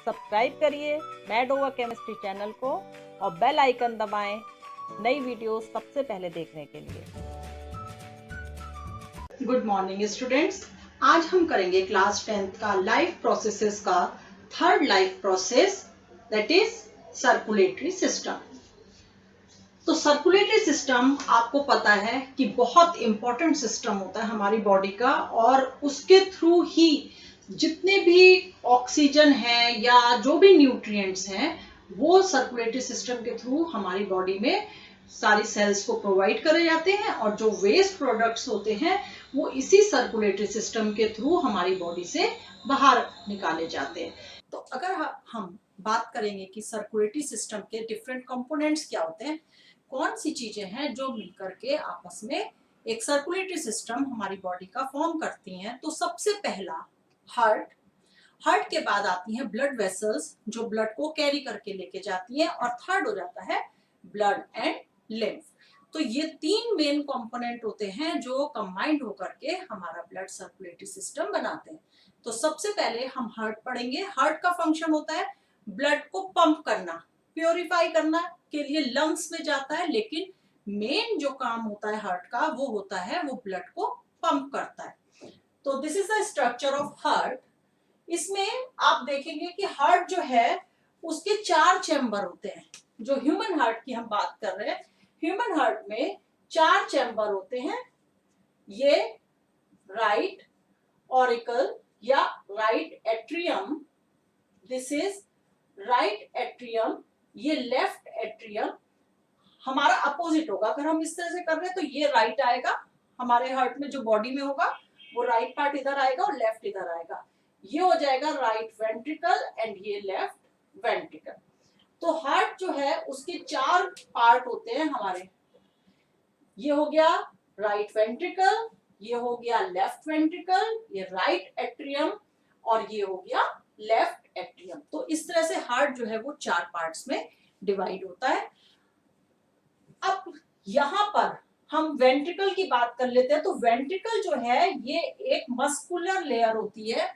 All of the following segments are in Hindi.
सब्सक्राइब करिए मैड ओवर केमिस्ट्री चैनल को और बेल आइकन दबाएं नई वीडियोस सबसे पहले देखने के लिए। Good morning students. आज हम करेंगे क्लास 10th का लाइफ प्रोसेसेस का third life process, that is circulatory system. तो सर्कुलेटरी सिस्टम आपको पता है कि बहुत इंपॉर्टेंट सिस्टम होता है हमारी बॉडी का, और उसके थ्रू ही जितने भी ऑक्सीजन है या जो भी न्यूट्रिएंट्स हैं वो सर्कुलेटरी सिस्टम के थ्रू हमारी बॉडी में सारी सेल्स को प्रोवाइड करे जाते हैं, और जो वेस्ट प्रोडक्ट्स होते हैं वो इसी सर्कुलेटरी सिस्टम के थ्रू हमारी बॉडी से बाहर निकाले जाते हैं। तो अगर हम बात करेंगे कि सर्कुलेटरी सिस्टम के डिफरेंट कंपोनेंट्स क्या होते हैं, कौन सी चीजें हैं जो मिलकर के आपस में एक सर्कुलेटरी सिस्टम हमारी बॉडी का फॉर्म करती हैं, तो सबसे पहला हार्ट के बाद आती हैं ब्लड वेसल्स जो ब्लड को कैरी करके लेके जाती हैं, और थर्ड हो जाता है ब्लड एंड लिम्फ। तो ये तीन मेन कंपोनेंट होते हैं जो कंबाइंड होकर के हमारा ब्लड सर्कुलेटरी सिस्टम बनाते हैं। तो सबसे पहले हम हार्ट पढ़ेंगे। हार्ट का फंक्शन होता है ब्लड को पंप करना, प्योरीफाई करना के लिए लंग्स में जाता है, लेकिन मेन जो काम होता है हार्ट का वो होता है वो ब्लड को पंप करता है। तो this is the structure of heart. इसमें आप देखेंगे कि हार्ट जो है उसके 4 चैम्बर होते हैं। जो ह्यूमन हार्ट की हम बात कर रहे हैं, ह्यूमन हार्ट में 4 चैम्बर होते हैं। ये राइट ऑरिकल या right atrium, this is right atrium. ये लेफ्ट एट्रियम हमारा अपोजिट होगा। अगर हम इस तरह से कर रहे हैं तो ये राइट आएगा, हमारे हार्ट में जो बॉडी में होगा वो राइट पार्ट इधर आएगा और लेफ्ट इधर आएगा। ये हो जाएगा राइट वेंट्रिकल एंड ये लेफ्ट वेंट्रिकल। तो हार्ट जो है उसके 4 पार्ट होते हैं हमारे। ये हो गया राइट वेंट्रिकल, ये हो गया लेफ्ट वेंट्रिकल, ये राइट एट्रियम, और ये हो गया लेफ्ट एट्रियम। तो इस तरह से हार्ट जो है वो 4 पार्ट्स में डिवाइड होता है। अब यहाँ पर हम वेंट्रिकल की बात कर लेते हैं। तो वेंट्रिकल जो है ये एक मस्कुलर लेयर होती है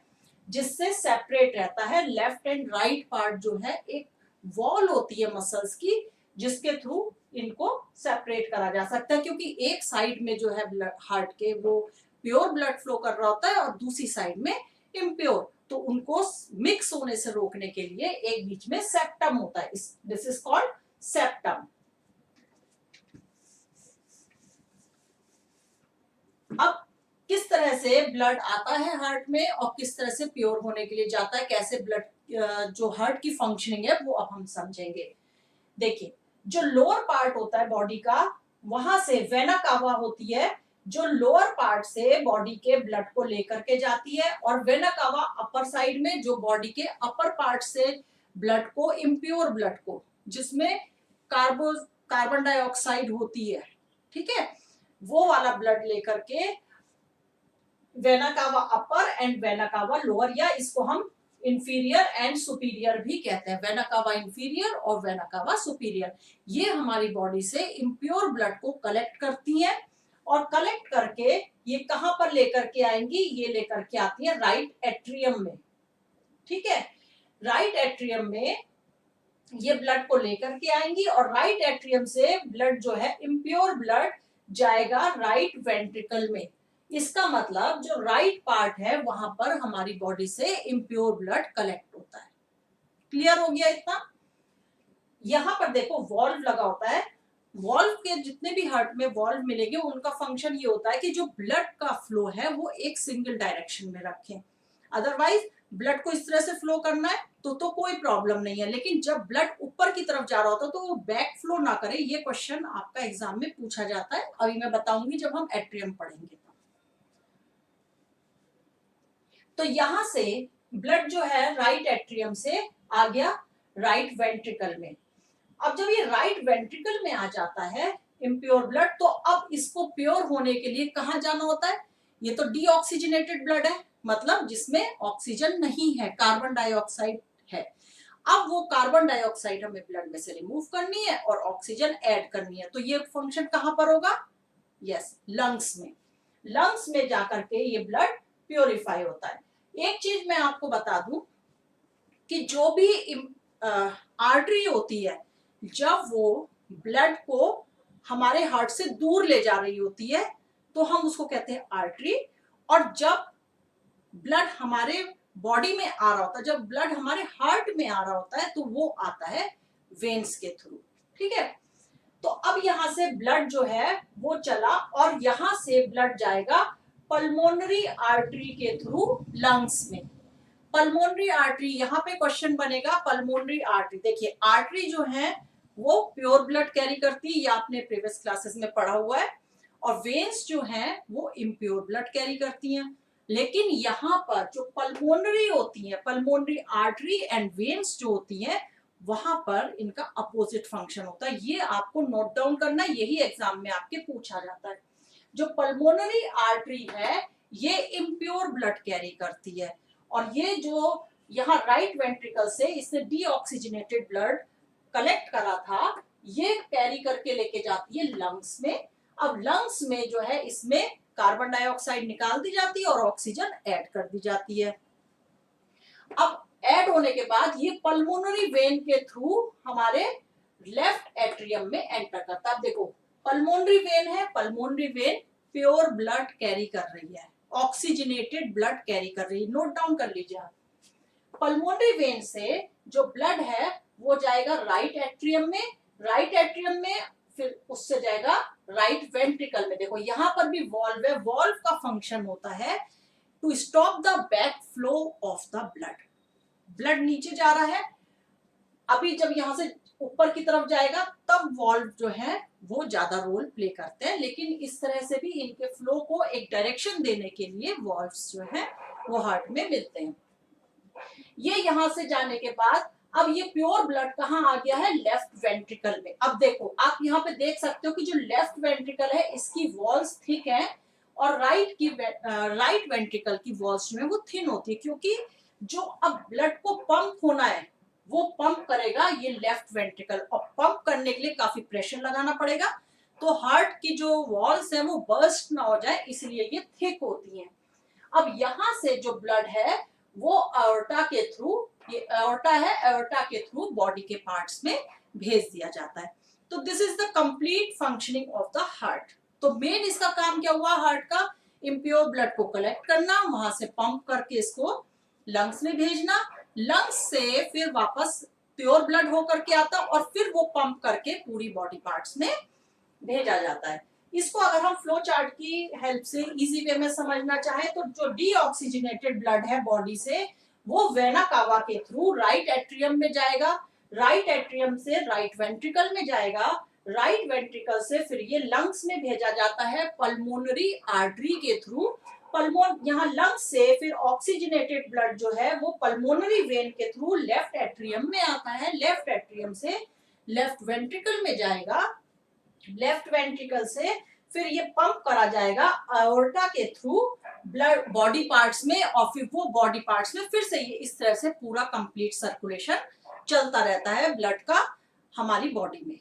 जिससे सेपरेट रहता है। लेफ्ट एंड राइट पार्ट जो है एक वॉल होती है मसल्स की, जिसके थ्रू इनको सेपरेट करा जा सकता है, क्योंकि एक साइड में जो है हार्ट के वो प्योर ब्लड फ्लो कर रहा होता है और दूसरी साइड में इम्प्योर। तो उनको मिक्स होने से रोकने के लिए एक बीच में सेप्टम होता है। This is called septum. अब किस तरह से ब्लड आता है हार्ट में और किस तरह से प्योर होने के लिए जाता है, कैसे ब्लड जो हार्ट की फंक्शनिंग है वो अब हम समझेंगे। देखिए, जो लोअर पार्ट होता है बॉडी का, वहां से वेना कावा होती है जो लोअर पार्ट से बॉडी के ब्लड को लेकर के जाती है, और वेना कावा अपर साइड में जो बॉडी के अपर पार्ट से ब्लड को, इम्प्योर ब्लड को, जिसमें कार्बन डाइऑक्साइड होती है, ठीक है, वो वाला ब्लड लेकर के vena cava upper and vena cava lower, या इसको हम इंफीरियर एंड सुपीरियर भी कहते हैं। वेना कावा इंफीरियर और वेना कावा सुपीरियर, ये हमारी बॉडी से इम्प्योर ब्लड को कलेक्ट करती हैं, और कलेक्ट करके ये कहां पर लेकर के आएंगी, ये लेकर के आती है राइट एट्रियम में, ठीक है। राइट एट्रियम में ये ब्लड को लेकर के आएंगी, और राइट एट्रियम से ब्लड जो है इम्प्योर ब्लड जाएगा राइट वेंट्रिकल में। इसका मतलब जो राइट पार्ट है वहां पर हमारी बॉडी से इम्प्योर ब्लड कलेक्ट होता है। क्लियर हो गया इतना? यहां पर देखो वॉल्व लगा होता है। वॉल्व के जितने भी हार्ट में वॉल्व मिलेंगे उनका फंक्शन ये होता है कि जो ब्लड का फ्लो है वो एक सिंगल डायरेक्शन में रखें। अदरवाइज ब्लड को इस तरह से फ्लो करना है तो कोई प्रॉब्लम नहीं है, लेकिन जब ब्लड ऊपर की तरफ जा रहा होता है तो वो बैक फ्लो ना करे। ये क्वेश्चन आपका एग्जाम में पूछा जाता है, अभी मैं बताऊंगी जब हम एट्रियम पढ़ेंगे। तो यहां से ब्लड जो है राइट एट्रियम से आ गया राइट वेंट्रिकल में। अब जब ये राइट वेंट्रिकल में आ जाता है इम्प्योर ब्लड, तो अब इसको प्योर होने के लिए कहां जाना होता है? ये तो डीऑक्सीजनेटेड ब्लड है, मतलब जिसमें ऑक्सीजन नहीं है, कार्बन डाइऑक्साइड है। अब वो कार्बन डाइऑक्साइड हमें ब्लड में से रिमूव करनी है और ऑक्सीजन ऐड करनी है। तो ये फंक्शन कहां पर होगा? यस, लंग्स में। लंग्स में जाकर के ये ब्लड प्योरीफाई होता है। एक चीज मैं आपको बता दूं, कि जो भी आर्टरी होती है, जब वो ब्लड को हमारे हार्ट से दूर ले जा रही होती है तो हम उसको कहते हैं आर्टरी। और जब ब्लड हमारे बॉडी में आ रहा होता है, जब ब्लड हमारे हार्ट में आ रहा होता है, तो वो आता है वेन्स के थ्रू। ठीक है, तो अब यहां से ब्लड जो है वो चला और यहां से ब्लड जाएगा पल्मोनरी आर्टरी के थ्रू लंग्स में। पल्मोनरी आर्टरी, यहाँ पे क्वेश्चन बनेगा पल्मोनरी आर्टरी। देखिए आर्टरी जो है वो प्योर ब्लड कैरी करती है, ये आपने प्रीवियस क्लासेस में पढ़ा हुआ है, और वेन्स जो हैं वो इम्प्योर ब्लड कैरी करती हैं। लेकिन यहाँ पर जो पल्मोनरी होती है, पल्मोनरी आर्टरी एंड वेन्स जो होती हैं, वहां पर इनका अपोजिट फंक्शन होता है। ये आपको नोट डाउन करना, यही एग्जाम में आपके पूछा जाता है। जो पल्मोनरी आर्टरी है ये इम्प्योर ब्लड कैरी करती है, और ये जो यहाँ राइट वेंट्रिकल से इसने डीऑक्सीजनेटेड ब्लड कलेक्ट करा था, ये कैरी करके लेके जाती है लंग्स में। अब लंग्स में जो है इसमें कार्बन डाइऑक्साइड निकाल दी जाती है और ऑक्सीजन ऐड कर दी जाती है। अब ऐड होने के बाद ये पल्मोनरी वेन के थ्रू हमारे लेफ्ट एट्रियम में एंटर करता है। अब देखो पल्मोनरी वेन है, pulmonary vein pure blood carry कर रही है, ऑक्सीजनेटेड ब्लड कैरी कर रही है। नोट डाउन कर लीजिए आप, पल्मोनरी वेन से जो ब्लड है वो जाएगा राइट एट्रियम में, राइट एट्रियम में फिर उससे जाएगा राइट वेंट्रिकल में। देखो यहाँ पर भी वॉल्व है, वॉल्व का फंक्शन होता है to stop the back flow of the blood. Blood नीचे जा रहा है, अभी जब यहां से ऊपर की तरफ जाएगा तब वॉल्व जो है वो ज्यादा रोल प्ले करते हैं, लेकिन इस तरह से भी इनके फ्लो को एक डायरेक्शन देने के लिए वॉल्व्स जो है वो हार्ट में मिलते हैं। ये यहां से जाने के बाद अब ये प्योर ब्लड कहाँ आ गया है, लेफ्ट वेंट्रिकल में। अब देखो आप यहाँ पे देख सकते हो कि जो लेफ्ट वेंट्रिकल है इसकी वॉल्स थिक है और राइट वेंट्रिकल की वॉल्स जो है वो थिन होती है, क्योंकि जो अब ब्लड को पंप होना है वो पंप करेगा ये लेफ्ट वेंट्रिकल, और पंप करने के लिए काफी प्रेशर लगाना पड़ेगा, तो हार्ट की जो वॉल्स है वो बर्स्ट ना हो जाए, इसलिए ये थिक होती हैं। अब यहाँ से जो ब्लड है वो एओर्टा के थ्रू, ये एओर्टा है, एओर्टा के थ्रू बॉडी के पार्ट्स में भेज दिया जाता है। तो this is the complete functioning of the heart. तो मेन इसका काम क्या हुआ हार्ट का, इम्प्योर ब्लड को कलेक्ट करना, वहां से पंप करके इसको लंग्स में भेजना, लंग्स से फिर वापस प्योर ब्लड होकर के आता और फिर वो पंप करके पूरी बॉडी पार्ट्स में भेजा जाता है। इसको अगर हम फ्लो चार्ट की हेल्प से इजी वे में समझना चाहें तो जो डीऑक्सीजनेटेड ब्लड है बॉडी से वो वेना कावा के थ्रू राइट एट्रियम में जाएगा, राइट एट्रियम से राइट वेंट्रिकल में जाएगा, राइट वेंट्रिकल से फिर ये लंग्स में भेजा जाता है पल्मोनरी आर्टरी के थ्रू। पल्मोन यहाँ लंग्स से फिर ऑक्सीजनेटेड ब्लड जो है वो पल्मोनरी वेन के थ्रू लेफ्ट एट्रियम में आता है, लेफ्ट एट्रियम से लेफ्ट वेंट्रिकल में जाएगा, लेफ्ट वेंट्रिकल से फिर ये पंप करा जाएगा एओर्टा के थ्रू ब्लड बॉडी पार्ट्स में, और फिर वो बॉडी पार्ट्स में फिर से ये इस तरह से पूरा कंप्लीट सर्कुलेशन चलता रहता है ब्लड का हमारी बॉडी में।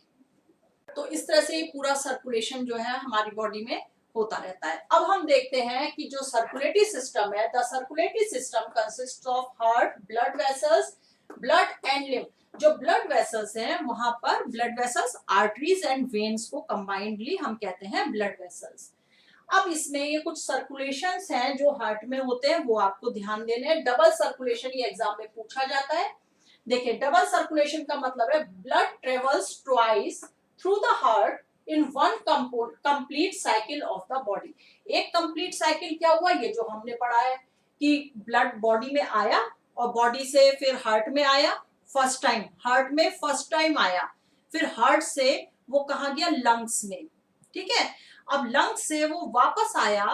तो इस तरह से ये पूरा सर्कुलेशन जो है हमारी बॉडी में होता रहता है। अब हम देखते हैं कि जो सर्कुलेटरी सिस्टम है, the circulatory system consist of heart, blood vessels, blood and lymph. जो ब्लड वेसल्स हैं वहां पर blood vessels, arteries and veins को कंबाइंडली हम कहते हैं ब्लड वेसल्स। अब इसमें ये कुछ सर्कुलेशंस हैं जो हार्ट में होते हैं, वो आपको ध्यान देने हैं। डबल सर्कुलेशन ये एग्जाम में पूछा जाता है। देखिए डबल सर्कुलेशन का मतलब है blood travels twice through the heart in one complete cycle of the body. एक कंप्लीट साइकिल क्या हुआ, ये जो हमने पढ़ा है कि ब्लड बॉडी में आया और बॉडी से फिर हार्ट में आया, फर्स्ट टाइम हार्ट में फर्स्ट टाइम आया, फिर हार्ट से वो कहाँ गया, लंग्स में। ठीक है, अब लंग्स से वो वापस आया,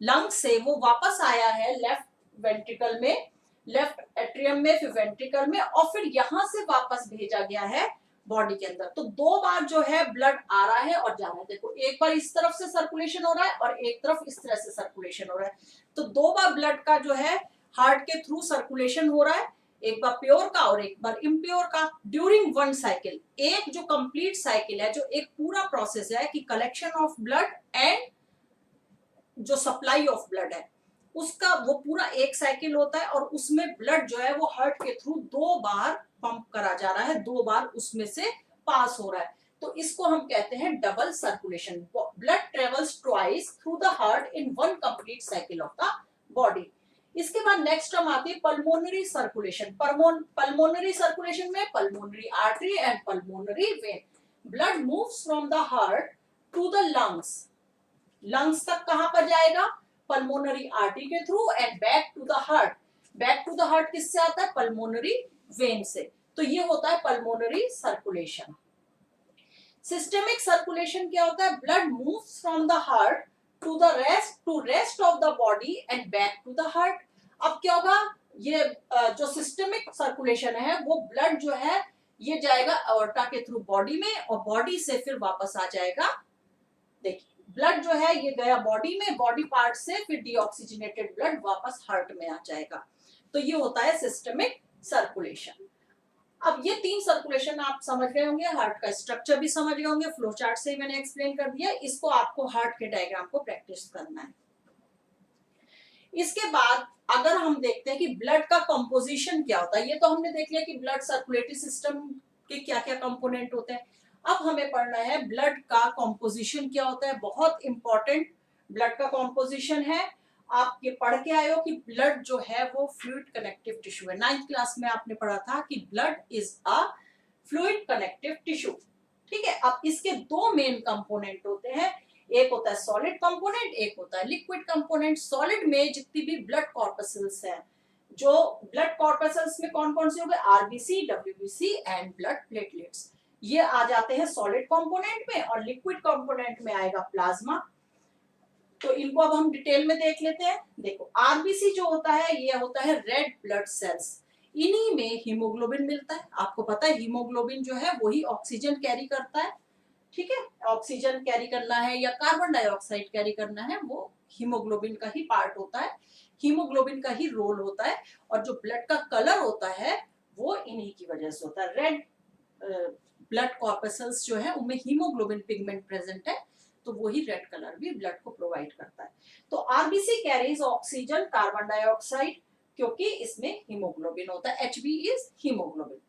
लंग्स से वो वापस आया है लेफ्ट वेंट्रिकल में, लेफ्ट एट्रियम में, फिर वेंट्रिकल में, और फिर यहां से वापस भेजा गया है बॉडी के अंदर। तो दो बार जो है ब्लड आ रहा है और जा रहा है। देखो एक बार इस तरफ से सर्कुलेशन हो रहा है और एक तरफ इस तरह से सर्कुलेशन हो रहा है। तो दो बार ब्लड का जो है हार्ट के थ्रू सर्कुलेशन हो रहा है, एक बार प्योर का और एक बार इम्प्योर का, ड्यूरिंग वन साइकिल। एक जो कंप्लीट साइकिल है, जो एक पूरा प्रोसेस है कि कलेक्शन ऑफ ब्लड एंड जो सप्लाई ऑफ ब्लड है, उसका वो पूरा एक साइकिल होता है और उसमें ब्लड जो है वो हार्ट के थ्रू 2 बार पंप करा जा रहा है, 2 बार उसमें से पास हो रहा है। तो इसको हम कहते हैं double circulation. Blood travels twice through the heart in one complete cycle of the body. इसके बाद नेक्स्ट टर्म आती है पल्मोनरी सर्कुलेशन। पल्मोनरी सर्कुलेशन में pulmonary artery and pulmonary vein. Blood moves from the heart to the lungs. Lungs तक कहां पर जाएगा? पल्मोनरी आर्टरी के through and back to the heart. Back to the heart किससे आता है? पल्मोनरी वेन से। तो ये होता है पल्मोनरी सर्कुलेशन। सिस्टेमिक सर्कुलेशन क्या होता है? Blood moves from the heart to the rest of the body and back to the heart. अब क्या होगा? ये जो सिस्टेमिक सर्कुलेशन है वो ब्लड जो है ये जाएगा अओर्टा के थ्रू बॉडी में और बॉडी से फिर वापस आ जाएगा। देखिए ब्लड जो है ये गया बॉडी में, बॉडी पार्ट से फिर डीऑक्सीजनेटेड ब्लड वापस हार्ट में आ जाएगा। तो ये होता है सिस्टेमिक सर्कुलेशन। अब ये 3 सर्कुलेशन आप समझ गए होंगे, हार्ट का स्ट्रक्चर भी समझ गए होंगे, फ्लो चार्ट से ही मैंने एक्सप्लेन कर दिया। इसको आपको हार्ट के डायग्राम को प्रैक्टिस करना है। इसके बाद अगर हम देखते हैं कि ब्लड का कंपोजिशन क्या होता है, ये तो हमने देख लिया कि ब्लड सर्कुलेटरी सिस्टम के क्या क्या कंपोनेंट होते हैं। अब हमें पढ़ना है ब्लड का कंपोजिशन क्या होता है। बहुत इंपॉर्टेंट ब्लड का कंपोजिशन है। आप ये पढ़ के आए हो कि ब्लड जो है वो फ्लूइड कनेक्टिव टिश्यू है। 9th क्लास में आपने पढ़ा था कि blood is a fluid connective tissue. ठीक है, अब इसके 2 मेन कंपोनेंट होते हैं। एक होता है सॉलिड कंपोनेंट, एक होता है लिक्विड कंपोनेंट। सॉलिड में जितनी भी ब्लड कॉर्पसल्स हैं, जो ब्लड कॉर्पसल्स में कौन कौन से हो गए? RBC, WBC and blood platelets, ये आ जाते हैं सॉलिड कंपोनेंट में। और लिक्विड कंपोनेंट में आएगा प्लाज्मा। तो इनको अब हम डिटेल में देख लेते हैं। देखो आरबीसी जो होता है ये होता है रेड ब्लड सेल्स। इन्हीं में हीमोग्लोबिन मिलता है। आपको पता है हीमोग्लोबिन जो है वही ऑक्सीजन कैरी करता है। ठीक है, ऑक्सीजन कैरी करना है या कार्बन डाइऑक्साइड कैरी करना है वो हीमोग्लोबिन का ही पार्ट होता है, हीमोग्लोबिन का ही रोल होता है। और जो ब्लड का कलर होता है वो इन्हीं की वजह से होता है। रेड ब्लड कॉर्पसल्स जो है उनमें हीमोग्लोबिन पिगमेंट प्रेजेंट है, तो वही रेड कलर भी ब्लड को प्रोवाइड करता है। तो RBC carries oxygen, carbon dioxide, क्योंकि इसमें हीमोग्लोबिन होता है। HB is haemoglobin.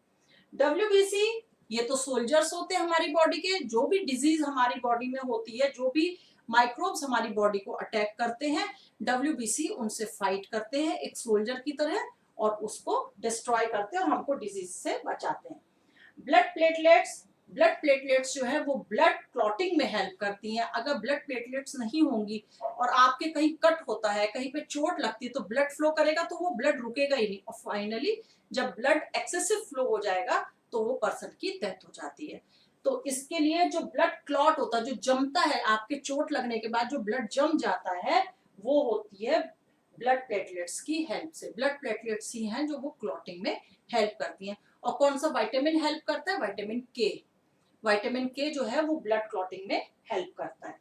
डब्ल्यूबीसी ये तो सोल्जर्स होते हैं हमारी बॉडी के। जो भी डिजीज हमारी बॉडी में होती है, जो भी माइक्रोब्स हमारी बॉडी को अटैक करते हैं, डब्ल्यूबीसी उनसे फाइट करते हैं एक सोल्जर की तरह और उसको डिस्ट्रॉय करते हैं और हमको डिजीज से बचाते हैं। ब्लड प्लेटलेट्स जो है वो ब्लड क्लॉटिंग में हेल्प करती हैं। अगर ब्लड प्लेटलेट्स नहीं होंगी और आपके कहीं कट होता है, कहीं पे चोट लगती है, तो ब्लड फ्लो करेगा तो वो ब्लड रुकेगा ही नहीं और फाइनली जब ब्लड एक्सेसिव फ्लो हो जाएगा तो वो पर्सन की डेथ हो जाती है। तो इसके लिए जो ब्लड क्लॉट होता है, जो जमता है आपके चोट लगने के बाद जो ब्लड जम जाता है, वो होती है ब्लड प्लेटलेट्स की हेल्प से। ब्लड प्लेटलेट्स ही हैं जो वो क्लॉटिंग में हेल्प करती हैं। और कौन सा विटामिन हेल्प करता है? विटामिन के। विटामिन के जो है वो ब्लड क्लॉटिंग में हेल्प करता है।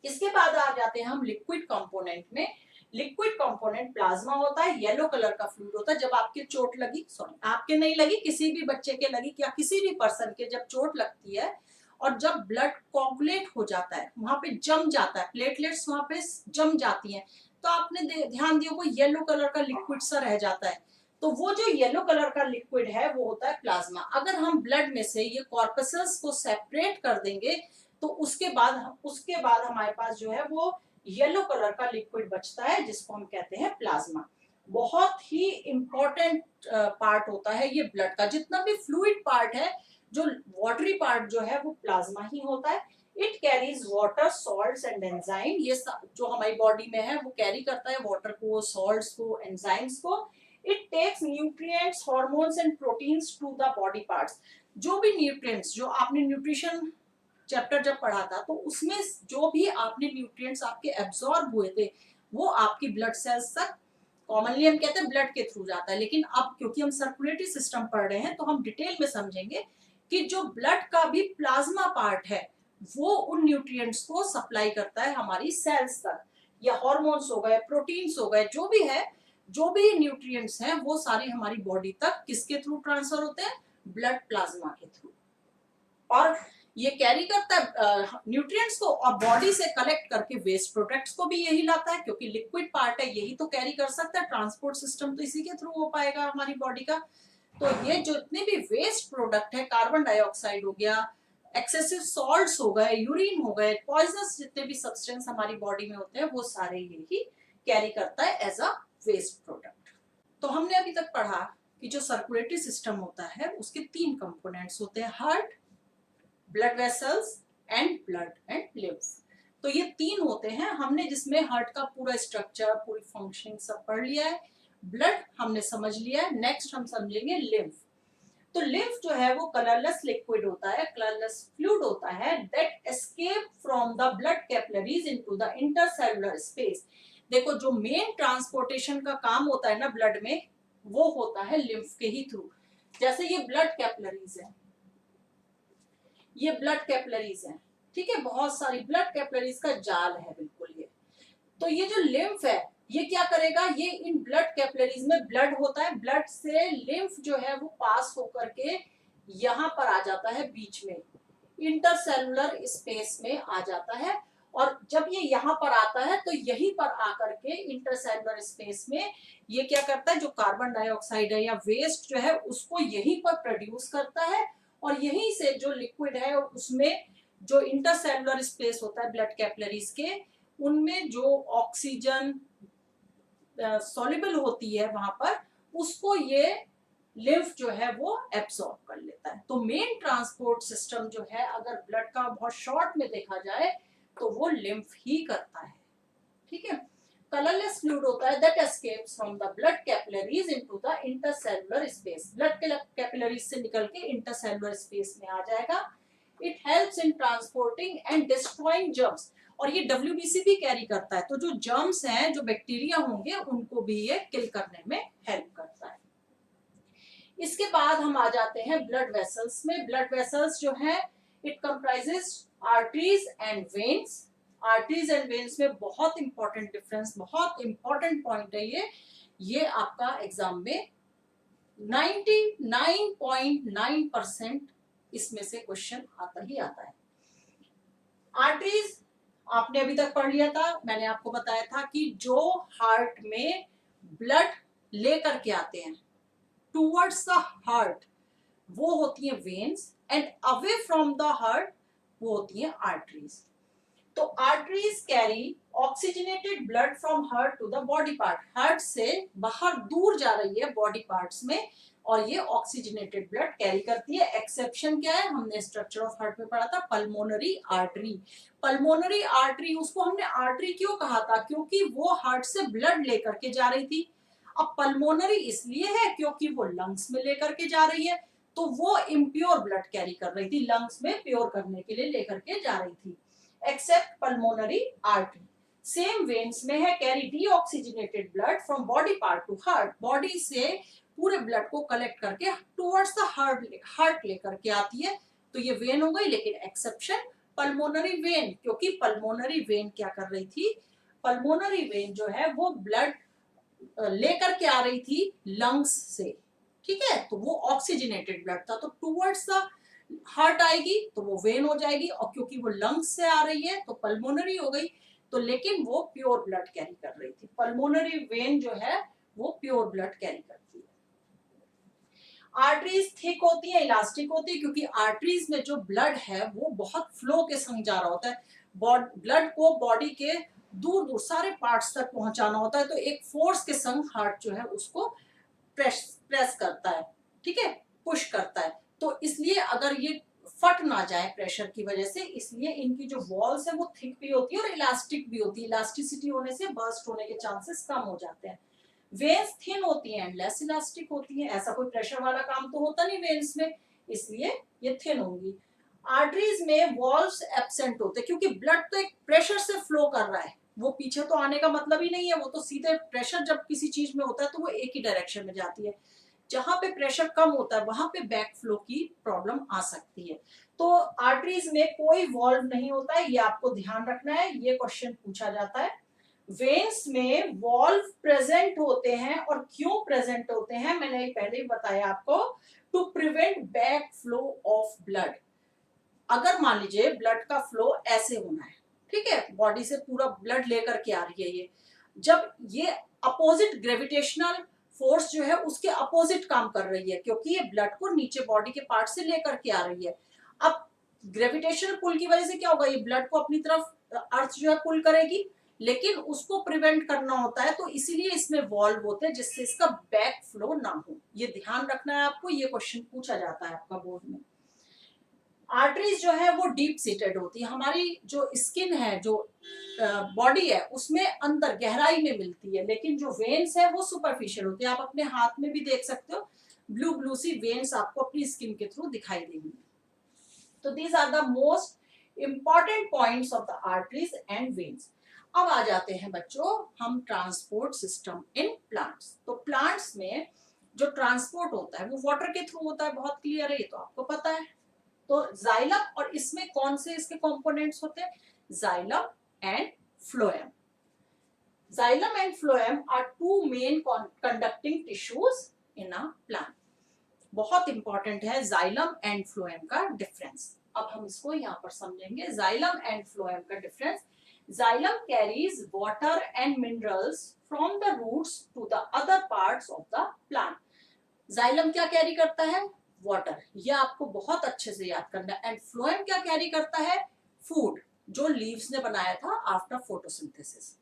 इसके बाद आ जाते हैं हम लिक्विड कंपोनेंट में। लिक्विड कंपोनेंट प्लाज्मा होता है, येलो कलर का फ्लूइड होता है। जब आपके चोट लगी, सॉरी आपके नहीं लगी, किसी भी बच्चे के लगी या किसी भी पर्सन के जब चोट लगती है और जब ब्लड कोगुलेट हो जाता है, वहां पे जम जाता है, प्लेटलेट्स वहां पे जम जाती हैं, तो आपने ध्यान दिया वो येलो कलर का लिक्विड सा रह जाता है। तो वो जो येलो कलर का लिक्विड है वो होता है प्लाज्मा। अगर हम ब्लड में से ये कॉर्पसल्स को सेपरेट कर देंगे तो उसके बाद हमारे पास जो है वो येलो कलर का लिक्विड बचता है जिसको हम कहते हैं प्लाज्मा। बहुत ही इंपॉर्टेंट पार्ट होता है ये ब्लड का। जितना भी फ्लूइड पार्ट है, जो वाटरी पार्ट जो है वो प्लाज्मा ही होता है। It carries water, salts and enzyme. ये जो हमारी बॉडी में है वो कैरी करता है वाटर को, सॉल्ट्स को, एंजाइम्स को। It takes nutrients, hormones and proteins to the body parts. जो भी न्यूट्रिएंट्स, जो आपने न्यूट्रिशन चैप्टर जब पढ़ा था तो उसमें जो भी आपने न्यूट्रिएंट्स आपके एब्जॉर्ब हुए थे वो आपकी ब्लड सेल्स तक, कॉमनली हम कहते हैं ब्लड के थ्रू जाता है, लेकिन अब क्योंकि हम सर्कुलेटरी सिस्टम पढ़ रहे हैं तो हम डिटेल में समझेंगे कि जो ब्लड का भी प्लाज्मा पार्ट है वो उन न्यूट्रिएंट्स को सप्लाई करता है हमारी सेल्स तक। या हार्मोन्स हो गए, प्रोटीन्स हो गए, जो भी है, जो भी न्यूट्रिएंट्स हैं वो सारी हमारी बॉडी तक किसके थ्रू ट्रांसफर होते हैं? ब्लड प्लाज्मा के थ्रू। और ये कैरी करता है न्यूट्रिएंट्स को और बॉडी से कलेक्ट करके वेस्ट प्रोडक्ट्स को भी यही लाता है, क्योंकि लिक्विड पार्ट है यही तो कैरी कर सकता है। ट्रांसपोर्ट सिस्टम तो इसी के थ्रू हो पाएगा हमारी बॉडी का। तो ये जो इतने भी वेस्ट प्रोडक्ट है, कार्बन डाइऑक्साइड हो गया, एक्सेसिव सॉल्ट्स हो गए, यूरिन हो गए, पॉइजनस जितने भी सब्सटेंस हमारी बॉडी में होते हैं वो सारे यही कैरी करता है एज अ वेस्ट प्रोडक्ट। तो हमने अभी तक पढ़ा कि जो सर्कुलेटरी सिस्टम होता है उसके 3 कंपोनेंट्स होते हैं, heart, blood vessels and blood and lymph. तो ये 3 होते हैं। हमने जिसमें हार्ट का पूरा स्ट्रक्चर, पूरी फंक्शनिंग सब पढ़ लिया है। ब्लड हमने समझ लिया है। नेक्स्ट हम समझेंगे लिम्फ। तो लिम्फ जो है वो कलरलेस लिक्विड होता है, कलरलेस फ्लूइड होता है that escape from the blood capillaries into the intercellular space. देखो जो मेन ट्रांसपोर्टेशन का काम होता है ना ब्लड में, वो होता है लिम्फ के ही थ्रू। जैसे ये ब्लड कैपिलरीज है, ये ब्लड कैपिलरीज हैं, ठीक है, बहुत सारी ब्लड कैपिलरीज का जाल है बिल्कुल ये। तो ये जो लिम्फ है ये क्या करेगा, ये इन ब्लड कैपिलरीज में ब्लड होता है, ब्लड से लिम्फ जो है वो पास होकर के यहाँ पर आ जाता है बीच में, इंटरसेलुलर स्पेस में आ जाता है। और जब ये यहाँ पर आता है तो यहीं पर आकर के इंटरसेलुलर स्पेस में ये क्या करता है, जो कार्बन डाइऑक्साइड है या वेस्ट जो है उसको यहीं पर प्रोड्यूस करता है। और यहीं से जो लिक्विड है उसमें जो इंटरसेलुलर स्पेस होता है ब्लड कैपिलरीज के, उनमें जो ऑक्सीजन सॉल्युबल होती है वहां पर, उसको ये लिम्फ जो है वो एब्सॉर्ब कर लेता है। तो मेन ट्रांसपोर्ट सिस्टम जो है अगर ब्लड का बहुत शॉर्ट में देखा जाए तो वो लिम्फ ही करता है, ठीक है। कलरलेस फ्लूइड होता है that escapes from the blood capillaries into the intercellular space. Blood capillaries से निकल के इंटरसेलुलर स्पेस में आ जाएगा। It helps in transporting and destroying germs. और ये WBC भी कैरी करता है, तो जो जर्म्स हैं, जो बैक्टीरिया होंगे, उनको भी ये किल करने में हेल्प करता है। इसके बाद हम आ जाते हैं ब्लड वेसल्स में। ब्लड वेसल्स जो है it comprises arteries and veins. Arteries and veins में बहुत इंपॉर्टेंट डिफरेंस, बहुत इंपॉर्टेंट पॉइंट है ये आपका एग्जाम में 99.9% इसमें से क्वेश्चन आता ही आता है। आर्टरीज आपने अभी तक पढ़ लिया था, मैंने आपको बताया था कि जो हार्ट में ब्लड लेकर के आते हैं टूवर्ड्स द हार्ट, वो होती है veins, and away from the heart वो होती है आर्टरीज। तो arteries carry oxygenated blood from heart to the body part. Heart से बाहर दूर जा रही है बॉडी पार्ट्स में और ये ऑक्सीजनेटेड ब्लड कैरी करती है। एक्सेप्शन क्या है, हमने स्ट्रक्चर ऑफ हार्ट में पढ़ा था, पल्मोनरी आर्टरी। पल्मोनरी आर्टरी, उसको हमने आर्टरी क्यों कहा था, क्योंकि वो हार्ट से ब्लड लेकर के जा रही थी। अब पल्मोनरी इसलिए है क्योंकि वो लंग्स में लेकर के जा रही है, तो वो इम्प्योर ब्लड कैरी कर रही थी, लंग्स में प्योर करने के लिए लेकर के जा रही थी। Accept pulmonary artery, same veins में है, carry deoxygenated blood from body part two heart. Body से पूरे ब्लड को कलेक्ट करके टुवर्ड्स द हार्ट लेकर के आती है। तो ये वेन हो गई, लेकिन एक्सेप्शन पल्मोनरी वेन, क्योंकि पल्मोनरी वेन क्या कर रही थी, पल्मोनरी वेन जो है वो ब्लड लेकर के आ रही थी लंग्स से, ठीक है। तो वो ऑक्सीजनेटेड ब्लड था, तो टुवर्ड्स द हार्ट आएगी तो वो वेन हो जाएगी, और क्योंकि वो लंग्स से आ रही है तो पल्मोनरी हो गई। तो लेकिन वो प्योर ब्लड कैरी कर रही थी, पल्मोनरी वेन जो है वो प्योर ब्लड कैरी करती है। आर्टरीज थिक होती है, इलास्टिक होती है, क्योंकि आर्टरीज में जो ब्लड है वो बहुत फ्लो के संग जा रहा होता है। ब्लड को बॉडी के दूर दूर सारे पार्ट्स तक पहुंचाना होता है, तो एक फोर्स के संग हार्ट जो है उसको प्रेस करता है, ठीक है, पुश करता है। तो इसलिए अगर ये फट ना जाए प्रेशर की वजह से, इसलिए इनकी जो वॉल्स है वो थिक भी होती है और इलास्टिक भी होती है। इलास्टिसिटी होने से बर्स्ट होने के चांसेस कम हो जाते हैं। वेन्स थिन होती हैं एंड लेस इलास्टिक होती हैं, ऐसा कोई प्रेशर वाला काम तो होता नहीं वेन्स में, इसलिए ये थिन होंगी। आर्टरीज में वॉल्व्स एब्सेंट होते हैं, क्योंकि ब्लड तो एक प्रेशर से फ्लो कर रहा है, वो पीछे तो आने का मतलब ही नहीं है, वो तो सीधे प्रेशर जब किसी चीज में होता है तो वो एक ही डायरेक्शन में जाती है। जहां पे प्रेशर कम होता है वहां पे बैक फ्लो की प्रॉब्लम आ सकती है। तो आर्टरीज में कोई वॉल्व नहीं होता है, ये आपको ध्यान रखना है, ये क्वेश्चन पूछा जाता है। वेन्स में वॉल्व प्रेजेंट होते हैं, और क्यों प्रेजेंट होते हैं मैंने पहले ही बताया आपको, to prevent back flow of blood. अगर मान लीजिए ब्लड का फ्लो ऐसे होना है, ठीक है, बॉडी से पूरा ब्लड लेकर के आ रही है ये, जब ये अपोजिट ग्रेविटेशनल फोर्स जो है उसके अपोजिट काम कर रही है, क्योंकि ये ब्लड को नीचे बॉडी के पार्ट से लेकर के आ रही है। अब ग्रेविटेशनल पुल की वजह से क्या होगा, ये ब्लड को अपनी तरफ अर्थ जो है पुल करेगी, लेकिन उसको प्रिवेंट करना होता है, तो इसीलिए इसमें वॉल्व होते हैं जिससे इसका बैक फ्लो ना हो। ये ध्यान रखना है आपको, ये क्वेश्चन पूछा जाता है आपका बोर्ड में। आर्टरीज जो है वो डीप सीटेड होती है, हमारी जो स्किन है, जो बॉडी है, उसमें अंदर गहराई में मिलती है, लेकिन जो वेन्स है वो सुपरफिशियल होती है। आप अपने हाथ में भी देख सकते हो, ब्लू ब्लू सी वेन्स आपको अपनी स्किन के थ्रू दिखाई देंगी। तो these are the most important points of the arteries and veins. अब आ जाते हैं बच्चों हम ट्रांसपोर्ट सिस्टम इन प्लांट्स। तो प्लांट्स में जो ट्रांसपोर्ट होता है वो वाटर के थ्रू होता है, बहुत क्लियर है, ये तो आपको पता है। तो जाइलम, और इसमें कौन से इसके कंपोनेंट्स होते हैं, xylem and phloem. Xylem and phloem are two main conducting tissues in a plant. बहुत इंपॉर्टेंट है जाइलम एंड फ्लोएम का डिफरेंस। अब हम इसको यहाँ पर समझेंगे, जाइलम एंड फ्लोएम का difference. Xylem carries water and minerals from the roots to the other parts of the plant. Xylem क्या कैरी करता है, वाटर, ये आपको बहुत अच्छे से याद करना है। एंड फ्लोएम क्या कैरी करता है, फूड, जो लीव्स ने बनाया था आफ्टर फोटोसिंथेसिस।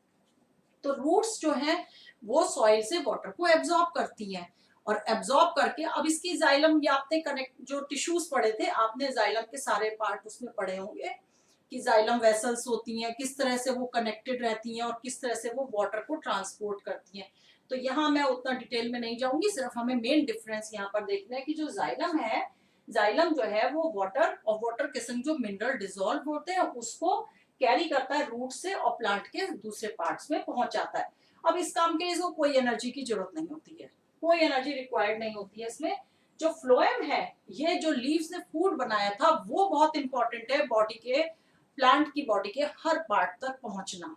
तो रूट्स जो हैं वो सॉइल से वाटर को एब्जॉर्ब करती हैं, और एब्जॉर्ब करके अब इसकी जाइलम, ये आपने कनेक्ट जो टिश्यूज पढ़े थे, आपने जाइलम के सारे पार्ट उसमें पढ़े होंगे कि जाइलम वेसल्स होती हैं, किस तरह से वो कनेक्टेड रहती हैं और किस तरह से वो वाटर को ट्रांसपोर्ट करती हैं। तो यहाँ मैं उतना डिटेल में नहीं जाऊंगी, सिर्फ हमें मेन डिफरेंस यहाँ पर देखना है कि जो जाइलम है, जाइलम जो है वो वाटर और वाटर के संग जो मिनरल डिसॉल्व होते हैं उसको कैरी करता है रूट से और प्लांट के दूसरे पार्ट्स में पहुंच जाता है। अब इस काम के लिए इसको कोई एनर्जी की जरूरत नहीं होती है, कोई एनर्जी रिक्वायर्ड नहीं होती है इसमें। जो फ्लोएम है, ये जो लीव्स ने फूड बनाया था वो बहुत इंपॉर्टेंट है, बॉडी के, प्लांट की बॉडी के हर पार्ट तक पहुंचना,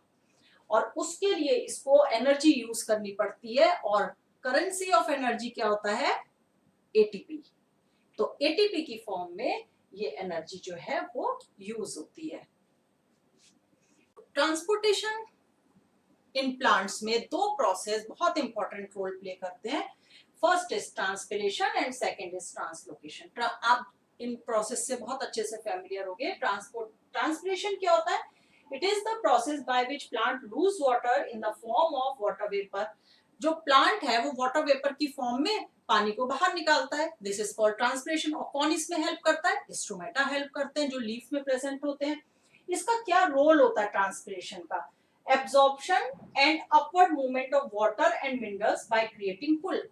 और उसके लिए इसको एनर्जी यूज करनी पड़ती है। और करेंसी ऑफ एनर्जी क्या होता है, एटीपी। तो एटीपी की फॉर्म में ये एनर्जी जो है वो यूज होती है। ट्रांसपोर्टेशन इन प्लांट्स में दो प्रोसेस बहुत इंपॉर्टेंट रोल प्ले करते हैं। First is transpiration and second is translocation. आप इन प्रोसेस से बहुत अच्छे से फैमिलियर हो गए। ट्रांसपिरेशन क्या होता है, it is the process by which plant loose water in the form of water vapour. जो प्लांट है वो वाटर वेपर की फॉर्म में पानी को बाहर निकालता है, दिस इज कॉल्ड ट्रांसपिरेशन। और कौन इसमें हेल्प करता है, स्ट्रोमेटा हेल्प करते हैं जो लीफ में प्रेजेंट होते हैं। इसका क्या रोल होता है ट्रांसपिरेशन का, absorption and upward movement of water and minerals by creating pull.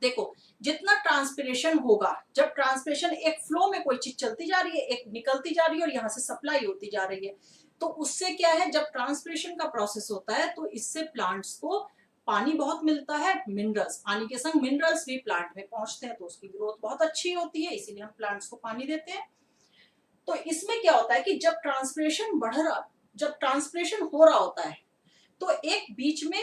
देखो जितना ट्रांसपिरेशन होगा, जब ट्रांसपिरेशन एक फ्लो में कोई चीज चलती जा रही है, एक निकलती जा रही है और यहाँ से सप्लाई होती जा रही है, तो उससे क्या है, जब ट्रांसपिरेशन का प्रोसेस होता है तो इससे प्लांट्स को पानी बहुत मिलता है, मिनरल्स, पानी के संग मिनरल्स भी प्लांट में पहुंचते हैं, तो उसकी ग्रोथ बहुत अच्छी होती है, इसीलिए हम प्लांट्स को पानी देते हैं। तो इसमें क्या होता है कि जब ट्रांसपिरेशन हो रहा होता है तो एक बीच में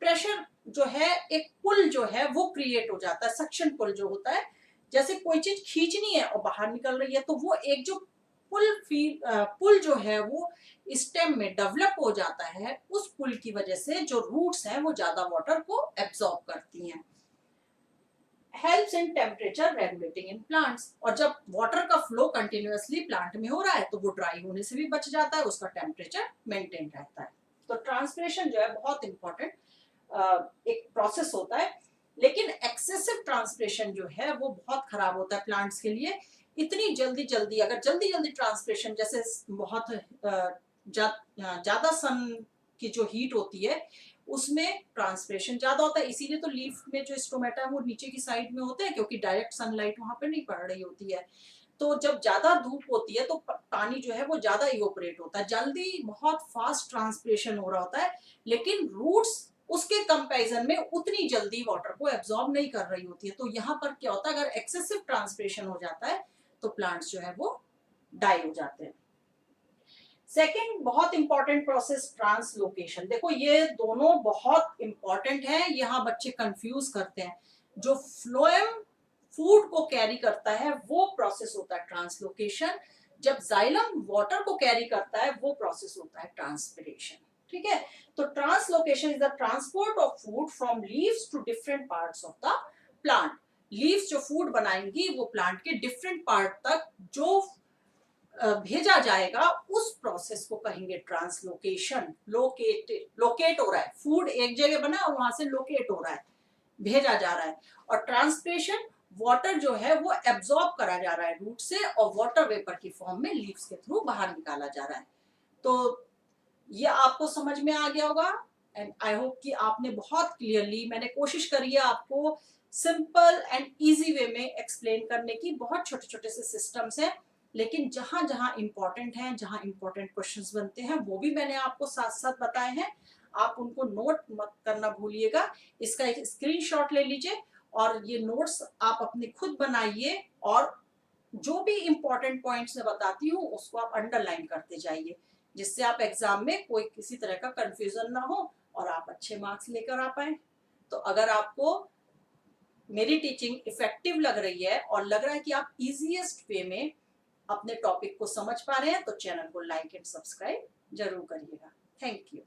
प्रेशर जो है, एक पुल जो है वो क्रिएट हो जाता है, सक्शन पुल जो होता है, जैसे कोई चीज खींचनी है और बाहर निकल रही है, तो वो एक जो पुल जो है वो स्टेम में डेवलप हो जाता है। उस पुल की वजह से जो रूट्स हैं वो ज्यादा वाटर को एब्जॉर्ब करती हैं। Helps in temperature regulating in plants. और जब वाटर का फ्लो कंटिन्यूअसली प्लांट में हो रहा है तो वो ड्राई होने से भी बच जाता है, उसका टेम्परेचर मेंटेन रहता है। तो ट्रांसपिरेशन जो है बहुत इंपॉर्टेंट एक प्रोसेस होता है। लेकिन एक्सेसिव ट्रांसपिरेशन जो है वो बहुत खराब होता है प्लांट्स के लिए। इतनी जल्दी अगर जल्दी ट्रांसपिरेशन, जैसे बहुत ज्यादा सन की जो हीट होती है उसमें ट्रांसपिरेशन ज्यादा होता है, इसीलिए तो लीफ में जो स्टोमेटा है वो नीचे की साइड में होते हैं, क्योंकि डायरेक्ट सनलाइट वहां पे नहीं पड़ रही होती है। तो जब ज्यादा धूप होती है तो पानी जो है वो ज्यादा इवोपरेट होता है, जल्दी बहुत फास्ट ट्रांसपिरेशन हो रहा होता है, लेकिन रूट्स उसके कंपैरिजन में उतनी जल्दी वाटर को एब्जॉर्ब नहीं कर रही होती है। तो यहाँ पर क्या होता है, अगर एक्सेसिव ट्रांसपिरेशन हो जाता है तो प्लांट्स जो है वो डाई हो जाते हैं। सेकेंड बहुत इंपॉर्टेंट प्रोसेस ट्रांसलोकेशन। देखो ये दोनों बहुत इंपॉर्टेंट है, यहाँ बच्चे कंफ्यूज करते हैं। जो फ्लोएम फूड को कैरी करता है वो प्रोसेस होता है ट्रांसलोकेशन, जब जाइलम वाटर को कैरी करता है वो प्रोसेस होता है ट्रांसपिरेशन। ठीक है, तो translocation is the transport of food from leaves to different parts of the plant. Leaves जो फूड बनाएंगी वो प्लांट के डिफरेंट पार्ट तक जो भेजा जाएगा उस प्रोसेस को कहेंगे ट्रांसलोकेशन। लोकेट हो रहा है, फूड एक जगह बना और वहां से लोकेट हो रहा है, भेजा जा रहा है। और ट्रांसपिरेशन, वाटर जो है वो एब्जॉर्ब करा जा रहा है रूट से और वाटर वेपर की फॉर्म में लीव्स के थ्रू बाहर निकाला जा रहा है। तो ये आपको समझ में आ गया होगा एंड आई होप कि आपने बहुत क्लियरली, मैंने कोशिश करी है आपको सिंपल एंड इजी वे में एक्सप्लेन करने की। बहुत छोटे छोटे से सिस्टम्स हैं, लेकिन जहां जहां इंपॉर्टेंट हैं, जहां इंपॉर्टेंट क्वेश्चंस बनते हैं वो भी मैंने आपको साथ साथ बताए हैं। आप उनको नोट मत करना भूलिएगा। इसका एक स्क्रीनशॉट ले लीजिए और ये नोट्स आप अपने खुद बनाइए और जो भी इंपॉर्टेंट पॉइंट्स मैं बताती हूँ उसको आप अंडरलाइन करते जाइए, जिससे आप एग्जाम में कोई किसी तरह का कंफ्यूजन ना हो और आप अच्छे मार्क्स लेकर आ पाए। तो अगर आपको मेरी टीचिंग इफेक्टिव लग रही है और लग रहा है कि आप इजीएस्ट वे में अपने टॉपिक को समझ पा रहे हैं तो चैनल को लाइक एंड सब्सक्राइब जरूर करिएगा। Thank you.